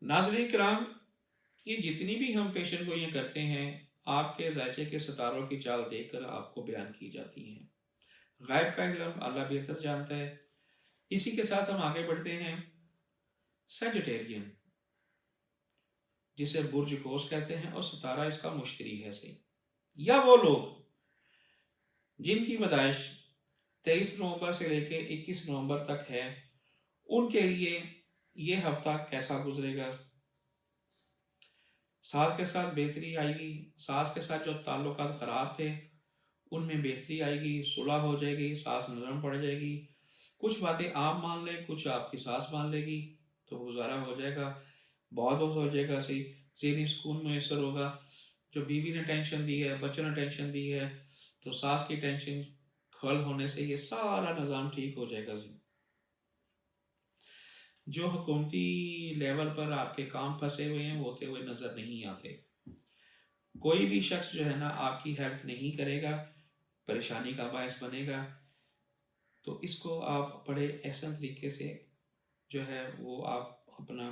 ناظرین کرام، یہ جتنی بھی ہم پیشن گوئیاں کرتے ہیں آپ کے ذائچے کے ستاروں کی چال دیکھ کر آپ کو بیان کی جاتی ہیں۔ غائب کا علم اللہ بہتر جانتا ہے۔ اسی کے ساتھ ہم آگے بڑھتے ہیں۔ سیجیٹیرین، جسے برج قوس کہتے ہیں اور ستارہ اس کا مشتری ہے صحیح، یا وہ لوگ جن کی پیدائش 23 نومبر سے لے کے 21 نومبر تک ہے، ان کے لیے یہ ہفتہ کیسا گزرے گا؟ ساس کے ساتھ بہتری آئے گی، ساس کے ساتھ جو تعلقات خراب تھے ان میں بہتری آئے گی، صلح ہو جائے گی، ساس نرم پڑ جائے گی، کچھ باتیں آپ مان لیں، کچھ آپ کی ساس مان لے گی، تو گزارا ہو جائے گا، بہت ہو جائے گا، صحیح ذہنی سکون میسر ہوگا۔ جو بیوی نے ٹینشن دی ہے، بچوں نے ٹینشن دی ہے، تو ساس کی ٹینشن حل ہونے سے یہ سارا نظام ٹھیک ہو جائے گا۔ جو حکومتی لیول پر آپ کے کام پھنسے ہوئے ہیں وہ ہوتے ہوئے نظر نہیں آتے۔ کوئی بھی شخص جو ہے نا آپ کی ہیلپ نہیں کرے گا، پریشانی کا باعث بنے گا، تو اس کو آپ بڑے احسن طریقے سے جو ہے وہ آپ اپنا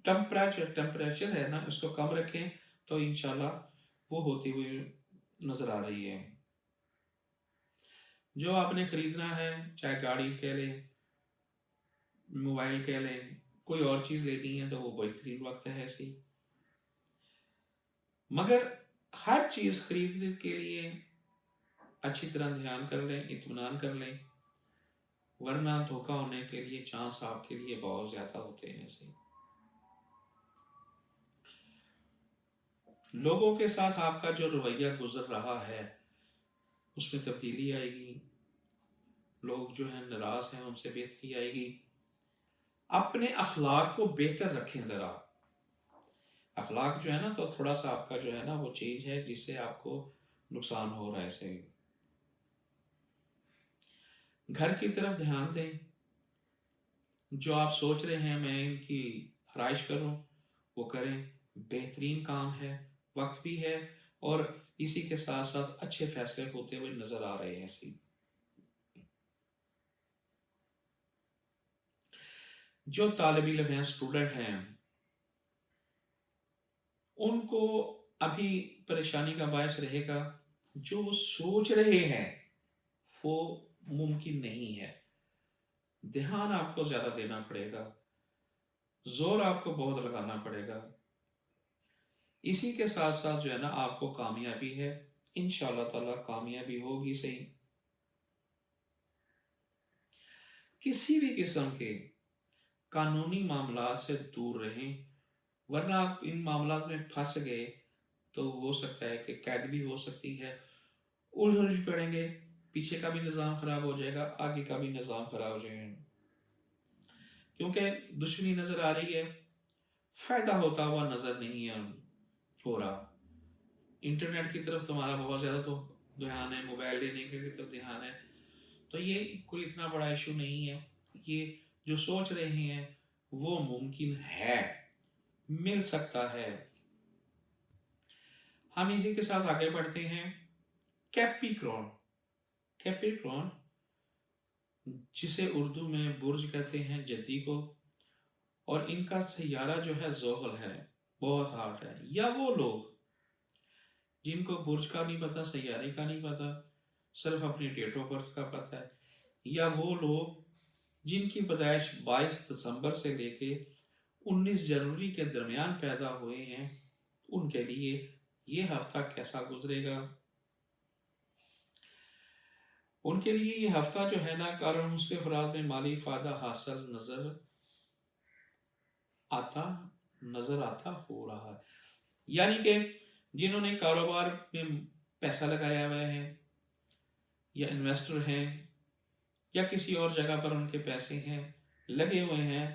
ٹمپریچر ہے نا اس کو کم رکھیں، تو انشاءاللہ وہ ہوتی ہوئی نظر آ رہی ہے۔ جو آپ نے خریدنا ہے، چاہے گاڑی کہہ لیں، موبائل کہہ لیں، کوئی اور چیز لینی ہے، تو وہ بہترین وقت ہے ایسی۔ مگر ہر چیز خریدنے کے لیے اچھی طرح دھیان کر لیں، اطمینان کر لیں، ورنہ دھوکہ ہونے کے لیے چانس آپ کے لیے بہت زیادہ ہوتے ہیں ایسے۔ لوگوں کے ساتھ آپ کا جو رویہ گزر رہا ہے اس میں تبدیلی آئے گی، لوگ جو ہیں ناراض ہیں ان سے بہتری آئے گی۔ اپنے اخلاق کو بہتر رکھیں ذرا، اخلاق جو ہے نا تو تھوڑا سا آپ کا جو ہے نا وہ چینج ہے جس سے آپ کو نقصان ہو رہا ہے ایسے۔ گھر کی طرف دھیان دیں، جو آپ سوچ رہے ہیں میں ان کی آرائش کروں وہ کریں، بہترین کام ہے، وقت بھی ہے، اور اسی کے ساتھ ساتھ اچھے فیصلے ہوتے ہوئے نظر آ رہے ہیں ایسی۔ جو طالب علم ہیں، اسٹوڈنٹ ہیں، ان کو ابھی پریشانی کا باعث رہے گا، جو وہ سوچ رہے ہیں وہ ممکن نہیں ہے، دھیان آپ کو زیادہ دینا پڑے گا، زور آپ کو بہت لگانا پڑے گا۔ اسی کے ساتھ ساتھ جو ہے نا آپ کو کامیابی ہے، انشاءاللہ تعالی کامیابی ہوگی صحیح۔ کسی بھی قسم کے قانونی معاملات سے دور رہیں، ورنہ آپ ان معاملات میں پھنس گئے تو ہو سکتا ہے کہ قید بھی ہو سکتی ہے، الجھ پڑیں گے، پیچھے کا بھی نظام خراب ہو جائے گا، آگے کا بھی نظام خراب ہو جائے گا، کیونکہ دشمنی نظر آ رہی ہے، فائدہ ہوتا ہوا نظر نہیں ہو رہا۔ انٹرنیٹ کی طرف تمہارا بہت زیادہ تو دھیان ہے، موبائل لینے کی طرف دھیان ہے، تو یہ کوئی اتنا بڑا ایشو نہیں ہے۔ یہ جو سوچ رہے ہیں وہ ممکن ہے، مل سکتا ہے۔ ہم اسی کے ساتھ آگے بڑھتے ہیں۔ کیپریکون، کیپریکون جسے اردو میں برج کہتے ہیں جدی کو، اور ان کا سیارہ جو ہے زحل ہے، بہت ہارڈ ہے۔ یا وہ لوگ جن کو برج کا نہیں پتا، سیارے کا نہیں پتا، صرف اپنی ڈیٹ آف برتھ کا پتہ ہے، یا وہ لوگ جن کی پیدائش 22 دسمبر سے لے کے 19 جنوری کے درمیان پیدا ہوئے ہیں، ان کے لیے یہ ہفتہ کیسا گزرے گا؟ ان کے لیے یہ ہفتہ جو ہے نا کارن اس کے افراد میں مالی فائدہ حاصل نظر آتا ہو رہا ہے، یعنی کہ جنہوں نے کاروبار میں پیسہ لگایا ہوا ہے، یا انویسٹر ہیں، یا کسی اور جگہ پر ان کے پیسے ہیں لگے ہوئے ہیں،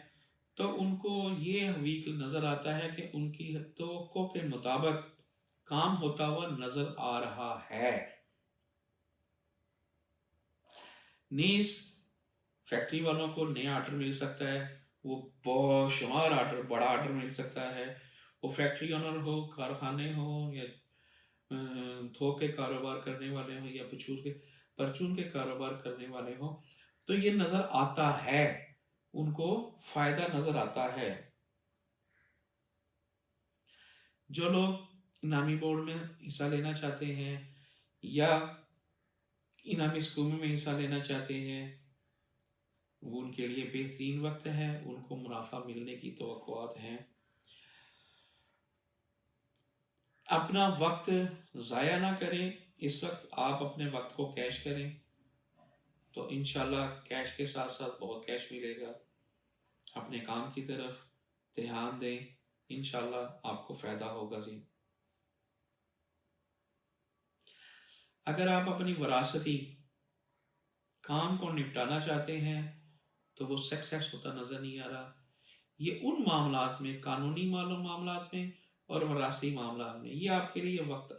تو ان کو یہ ویک نظر آتا ہے کہ ان کی توقع کے مطابق کام ہوتا ہوا نظر آ رہا ہے۔ نیز فیکٹری والوں کو نیا آرڈر مل سکتا ہے، وہ بہت شمار آرڈر، بڑا آرڈر مل سکتا ہے، وہ فیکٹری اونر ہو، کارخانے ہو، یا تھوک کے کاروبار کرنے والے ہوں، یا پرچون کے کاروبار کرنے والے ہوں، تو یہ نظر آتا ہے، ان کو فائدہ نظر آتا ہے۔ جو لوگ انعامی بورڈ میں حصہ لینا چاہتے ہیں یا انعامی اسکیموں میں حصہ لینا چاہتے ہیں، وہ ان کے لیے بہترین وقت ہے، ان کو منافع ملنے کی توقعات ہیں۔ اپنا وقت ضائع نہ کریں، اس وقت آپ اپنے وقت کو کیش کریں تو انشاءاللہ کیش کے ساتھ ساتھ بہت کیش ملے گا۔ اپنے کام کی طرف دھیان دیں، انشاءاللہ آپ کو فائدہ ہوگا جی۔ اگر آپ اپنی وراثتی کام کو نپٹانا چاہتے ہیں تو وہ سکسیس ہوتا نظر نہیں آ رہا، یہ ان معاملات میں، قانونی معاملات میں اور وراثتی معاملات میں، یہ آپ کے لیے وقت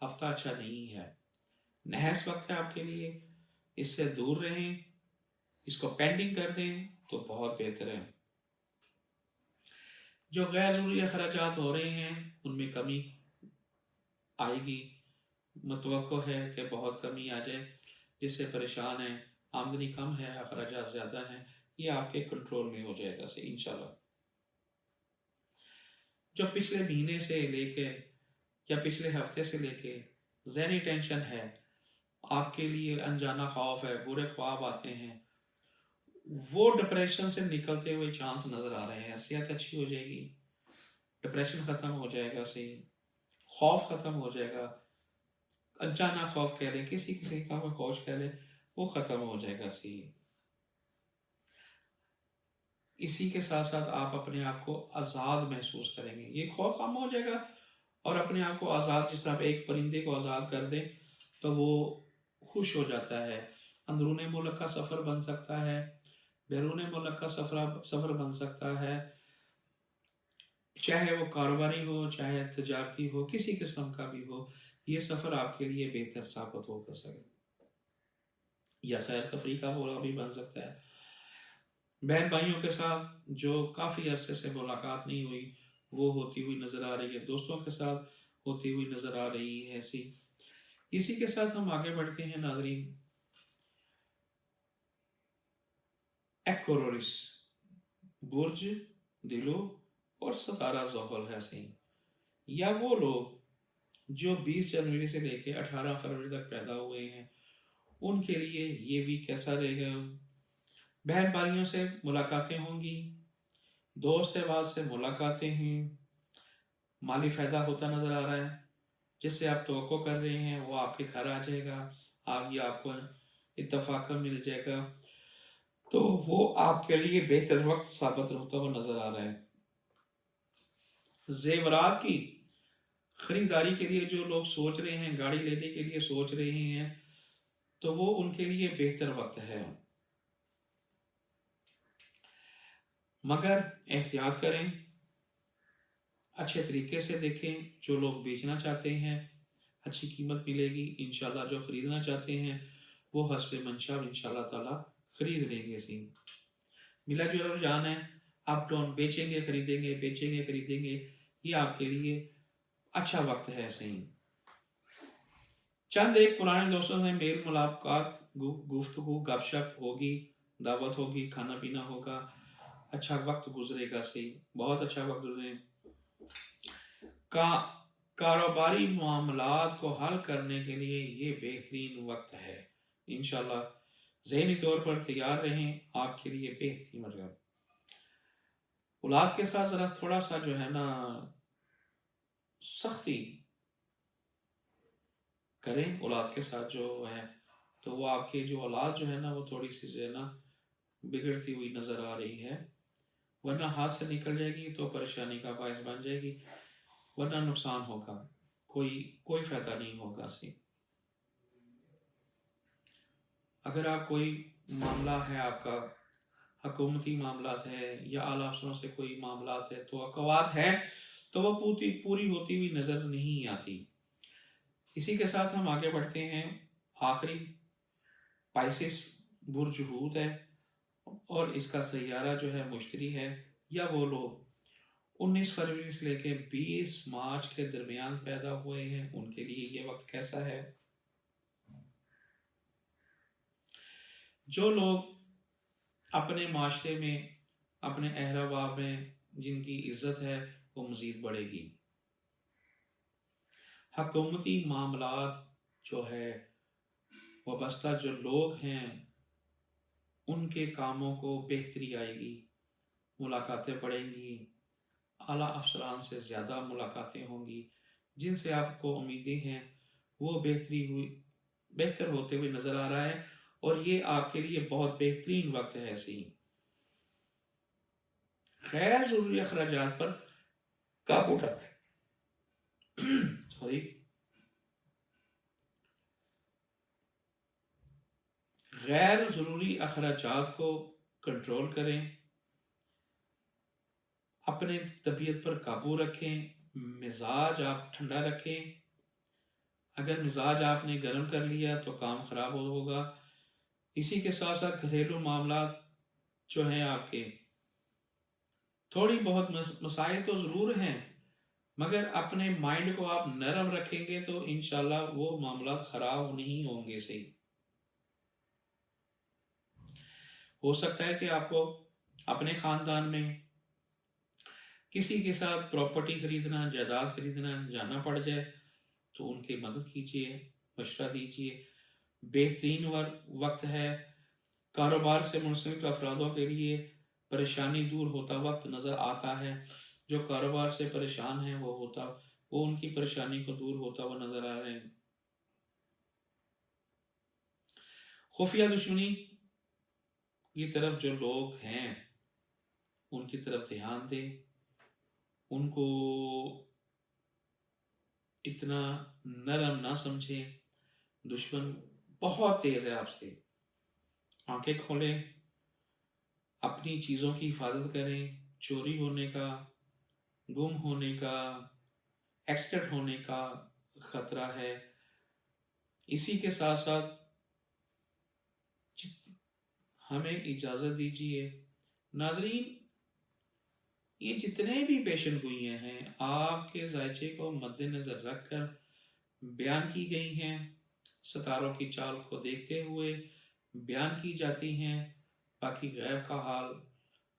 ہفتہ اچھا نہیں ہے، نحس وقت ہے آپ کے لیے، اس سے دور رہیں، اس کو پینڈنگ کر دیں تو بہت بہتر ہے۔ جو غیر ضروری اخراجات ہو رہے ہیں ان میں کمی آئے گی، متوقع ہے کہ بہت کمی آ جائے، جس سے پریشان ہیں، آمدنی کم ہے، اخراجات زیادہ ہیں، یہ آپ کے کنٹرول میں ہو جائے گا سے انشاءاللہ۔ جو پچھلے مہینے سے لے کے یا پچھلے ہفتے سے لے کے ذہنی ٹینشن ہے، آپ کے لیے انجانا خوف ہے، برے خواب آتے ہیں، وہ ڈپریشن سے نکلتے ہوئے چانس نظر آ رہے ہیں، صحت اچھی ہو جائے گی، ڈپریشن ختم ہو جائے گا، صحیح خوف ختم ہو جائے گا، انجانا خوف کہہ لیں، کسی کا خوف کہہ لیں، وہ ختم ہو جائے گا صحیح۔ اسی کے ساتھ ساتھ آپ اپنے آپ کو آزاد محسوس کریں گے، یہ خوف کم ہو جائے گا، اور اپنے آپ کو آزاد، جس طرح ایک پرندے کو آزاد کر دیں تو وہ خوش ہو جاتا ہے، اندرون ملک کا سفر بن سکتا ہے، بیرون ملک کا سفر بن سکتا ہے، چاہے وہ کاروباری ہو، چاہے تجارتی ہو، کسی قسم کا بھی ہو، یہ سفر آپ کے لیے بہتر ثابت ہو سکے، یا سیر تفریح کا موقع بھی بن سکتا ہے۔ بہن بھائیوں کے ساتھ جو کافی عرصے سے ملاقات نہیں ہوئی وہ ہوتی ہوئی نظر آ رہی ہے، دوستوں کے ساتھ ہوتی ہوئی نظر آ رہی ہے، اسی کے ساتھ ہم آگے بڑھتے ہیں ناظرین۔ ایکورورس برج دلو اور ستارہ زحل ہے صحیح، یا وہ لوگ جو 20 جنوری سے لے کے 18 فروری تک پیدا ہوئے ہیں، ان کے لیے یہ ویک کیسا رہے گا؟ بہن بھائیوں سے ملاقاتیں ہوں گی، دوست احباب سے ملاقاتیں ہیں، مالی فائدہ ہوتا نظر آ رہا ہے، جس سے آپ توقع کر رہے ہیں وہ آپ کے گھر آ جائے گا، آپ کو اتفاق مل جائے گا، تو وہ آپ کے لیے بہتر وقت ثابت ہوتا ہوا نظر آ رہا ہے۔ زیورات کی خریداری کے لیے جو لوگ سوچ رہے ہیں، گاڑی لینے کے لیے سوچ رہے ہیں، تو وہ ان کے لیے بہتر وقت ہے، مگر احتیاط کریں، اچھے طریقے سے دیکھیں، جو لوگ بیچنا چاہتے ہیں اچھی قیمت ملے گی انشاءاللہ، جو خریدنا چاہتے ہیں وہ حسب منشا انشاءاللہ تعالی خرید لیں گے، ملا جلا رجحان ہے، اپ ڈاؤن، بیچیں گے خریدیں گے، بیچیں گے خریدیں گے، یہ آپ کے لیے اچھا وقت ہے صحیح۔ چند ایک پرانے دوستوں سے میل ملاقات، گفتگو، گپ شپ ہوگی، دعوت ہوگی، کھانا پینا ہوگا، اچھا وقت گزرے گا صحیح، بہت اچھا وقت گزرے کاروباری معاملات کو حل کرنے کے لیے یہ بہترین وقت ہے انشاءاللہ، ذہنی طور پر تیار رہیں، آپ کے لیے بہترین مرحلہ۔ اولاد کے ساتھ ذرا تھوڑا سا جو ہے نا سختی کریں، اولاد کے ساتھ جو ہے تو وہ آپ کی جو اولاد جو ہے نا وہ تھوڑی سی جو ہے نا بگڑتی ہوئی نظر آ رہی ہے، ورنہ ہاتھ سے نکل جائے گی تو پریشانی کا باعث بن جائے گی، ورنہ نقصان ہوگا، کوئی فائدہ نہیں ہوگا سی۔ اگر آپ کوئی معاملہ ہے، آپ کا حکومتی معاملات ہے یا اعلیٰ افسروں سے کوئی معاملات ہے، توقعات ہے تو وہ پوری ہوتی ہوئی نظر نہیں آتی۔ اسی کے ساتھ ہم آگے بڑھتے ہیں، آخری پائسس برج حوت ہے اور اس کا سیارہ جو ہے مشتری ہے، یا وہ لوگ 19 فروری سے لے کے 20 مارچ کے درمیان پیدا ہوئے ہیں، ان کے لیے یہ وقت کیسا ہے؟ جو لوگ اپنے معاشرے میں، اپنے اہل و احباب میں جن کی عزت ہے وہ مزید بڑھے گی، حکومتی معاملات جو ہے وابستہ جو لوگ ہیں ان کے کاموں کو بہتری آئے گی، ملاقاتیں بڑھیں گی، اعلیٰ افسران سے زیادہ ملاقاتیں ہوں گی، جن سے آپ کو امیدیں ہیں وہ بہتر ہوتے ہوئے نظر آ رہا ہے، اور یہ آپ کے لیے بہت بہترین وقت ہے۔ ایسے ہی غیر ضروری اخراجات پر قابو سوری غیر ضروری اخراجات کو کنٹرول کریں، اپنے طبیعت پر قابو رکھیں، مزاج آپ ٹھنڈا رکھیں۔ اگر مزاج آپ نے گرم کر لیا تو کام خراب ہوگا۔ اسی کے ساتھ ساتھ گھریلو معاملات جو ہیں آپ کے تھوڑی بہت مسائل تو ضرور ہیں، مگر اپنے مائنڈ کو آپ نرم رکھیں گے تو انشاءاللہ وہ معاملات خراب نہیں ہوں گے۔ صحیح ہو سکتا ہے کہ آپ کو اپنے خاندان میں کسی کے ساتھ پراپرٹی خریدنا، جائیداد خریدنا جانا پڑ جائے تو ان کی مدد کیجیے، مشورہ دیجیے۔ بہترین وقت ہے، کاروبار سے منسلک افرادوں کے لیے پریشانی دور ہوتا وقت نظر آتا ہے۔ جو کاروبار سے پریشان ہیں وہ ان کی پریشانی کو دور ہوتا ہوا نظر آ رہے ہیں۔ خفیہ دشمنی کی طرف جو لوگ ہیں ان کی طرف دھیان دیں، ان کو اتنا نرم نہ سمجھیں۔ دشمن بہت تیز ہے آپ سے۔ آنکھیں کھولیں، اپنی چیزوں کی حفاظت کریں۔ چوری ہونے کا، گم ہونے کا، ایکسیڈنٹ ہونے کا خطرہ ہے۔ اسی کے ساتھ ساتھ ہمیں اجازت دیجیے ناظرین، یہ جتنے بھی پیشن گوئیاں ہیں آپ کے ذائچے کو مد نظر رکھ کر بیان کی گئی ہیں، ستاروں کی چال کو دیکھتے ہوئے بیان کی جاتی ہیں۔ باقی غیب کا حال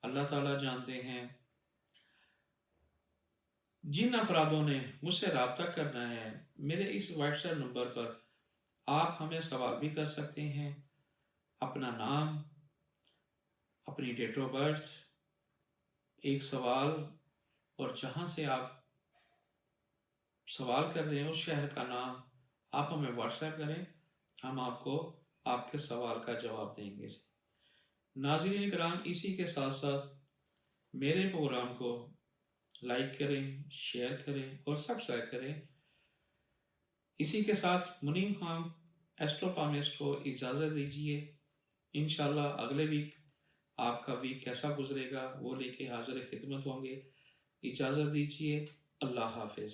اللہ تعالیٰ جانتے ہیں۔ جن افرادوں نے مجھ سے رابطہ کرنا ہے میرے اس واٹس ایپ نمبر پر آپ ہمیں سوال بھی کر سکتے ہیں۔ اپنا نام، اپنی ڈیٹ آف برتھ، ایک سوال، اور جہاں سے آپ سوال کر رہے ہیں اس شہر کا نام آپ ہمیں واٹس ایپ کریں، ہم آپ کو آپ کے سوال کا جواب دیں گے۔ ناظرین کرام، اسی کے ساتھ ساتھ میرے پروگرام کو لائک کریں، شیئر کریں اور سبسکرائب کریں۔ اسی کے ساتھ منیم خان ایسٹرو پامسٹ کو اجازت دیجیے۔ انشاءاللہ اگلے ویک آپ کا ویک کیسا گزرے گا وہ لے کے حاضر خدمت ہوں گے۔ اجازت دیجیے، اللہ حافظ۔